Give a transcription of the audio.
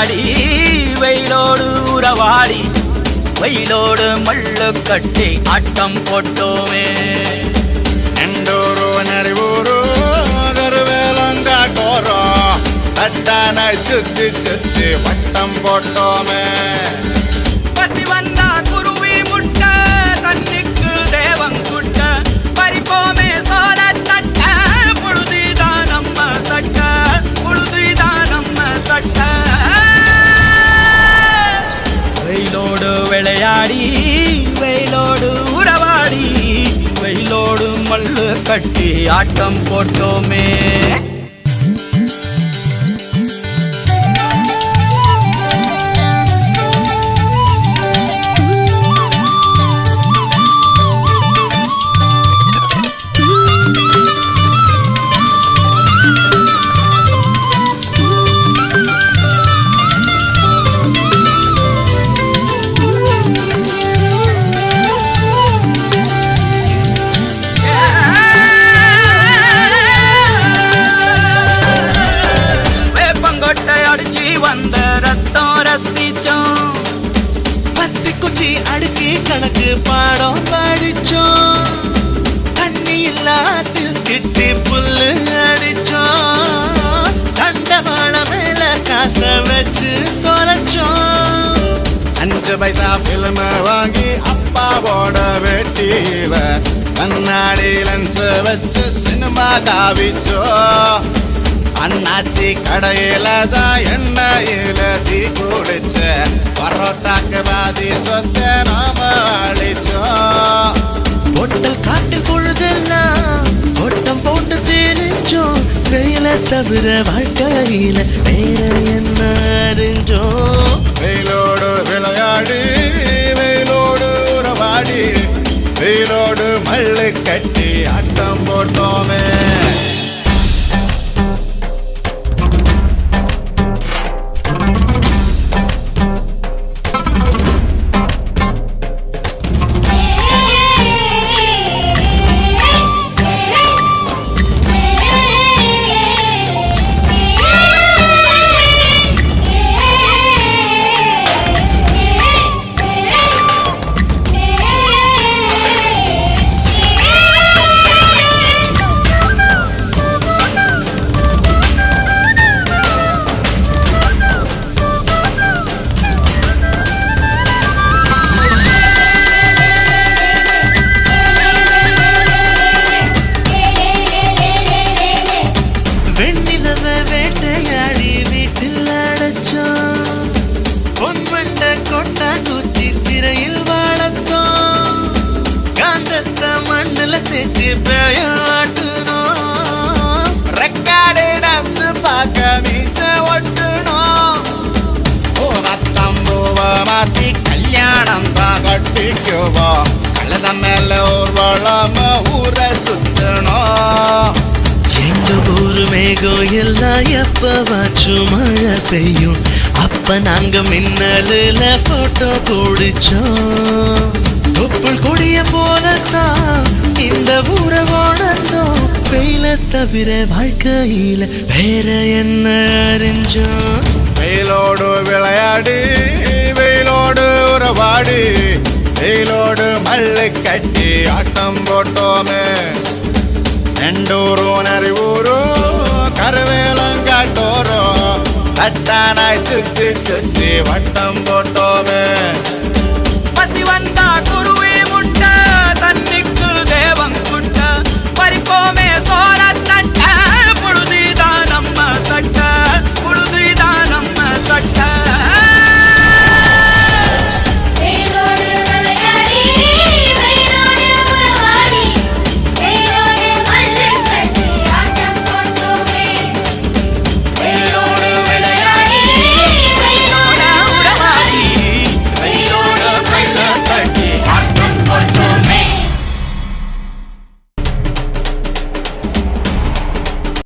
விளையாடி வெயிலோடு உறவாடி வெயிலோடு மல்லு கட்டி ஆட்டம் போட்டோமே. எண்டூரு நரிவூரு கருவேலங்காட்டோரோ தட்டானை சுத்தி சுத்தி வட்டம் போட்டோமே. பசி வந்தா குருவி முட்ட தண்ணிக்கு தேவங்குட்ட பறிப்போமே சோழ தட்ட புழுதிதான் நம்ம சட்ட புழுதிதான் நம்ம சட்ட. வெயிலோடு விளையாடி வெயிலோடு உறவாடி வெயிலோடு மல்லு கட்டி ஆட்டம் போட்டோமே. வந்த ரத்தம் ரசிச்சோம் பத்தி குச்சி அடுக்கி கணக்கு பாடம் படிச்சோம். தண்ணி இல்லாத்தில் கிட்டி புல்லு அடிச்சோம். கண்டவாள மேல காச வச்சு தொலைச்சோம். 5 பைசா பிலிம வாங்கி அப்பாவோட வெட்டியில கண்ணாடி லென்ஸ் வச்சு சினிமா காவிச்சோ. அண்ணாச்சி கடையில தான் எண்ணெயில தீ குடிச்ச பரோட்டாக்கு பாதி சொத்த நாம அழிச்சோம். பொட்டல் காட்டில் பொழுதெல்லாம் ஓட்டம் போட்டு தெரிஞ்சோம். வெயில தவிர வாழ்க்கையில வேற என்ன அறிஞ்சோம். வெயிலோடு விளையாடி வெயிலோடு உறவாடி வெயிலோடு மல்லு கட்டி ஆட்டம் போட்டோமே. வேட்டையாடி வீட்டில் அடைச்சோம். பொன்வண்ட கொட்டா குச்சி சிறையில் வாழத்தோம். காந்தத்தை மண்ணில் தேச்சு பேயாட்டுனோம். ரெக்கார்டு டான்ஸ் பார்க்க மீச ஒட்டுனோம். பூவத்தம்பூவ மாத்தி கல்யாணம் தான் கட்டிக்குவோம். கழுத மேல ஊர்வலம் ஊரை சுத்தணும். எங்க ஊரு மேகம் எல்லாம் எப்பவாச்சும் மழை பெய்யும். அப்ப நாங்க மின்னலுல போட்டோ பிடிச்சோம். தொப்புள் கொடிய போலத்தான் இந்த ஊரை வாழ்ந்தோம். வெயில தவிர வாழ்க்கையில வேற என்ன அறிஞ்சோம். வெயிலோடு விளையாடி வெயிலோடு உறவாடி வெயிலோடு மல்லு கட்டி ஆட்டம் போட்டோமே. எண்டூரு நரிவூரு கருவேலங்காட்டோரோ தட்டானாய் சுத்தி சுத்தி வட்டம் போட்டோமே. பசி வந்தா குருவி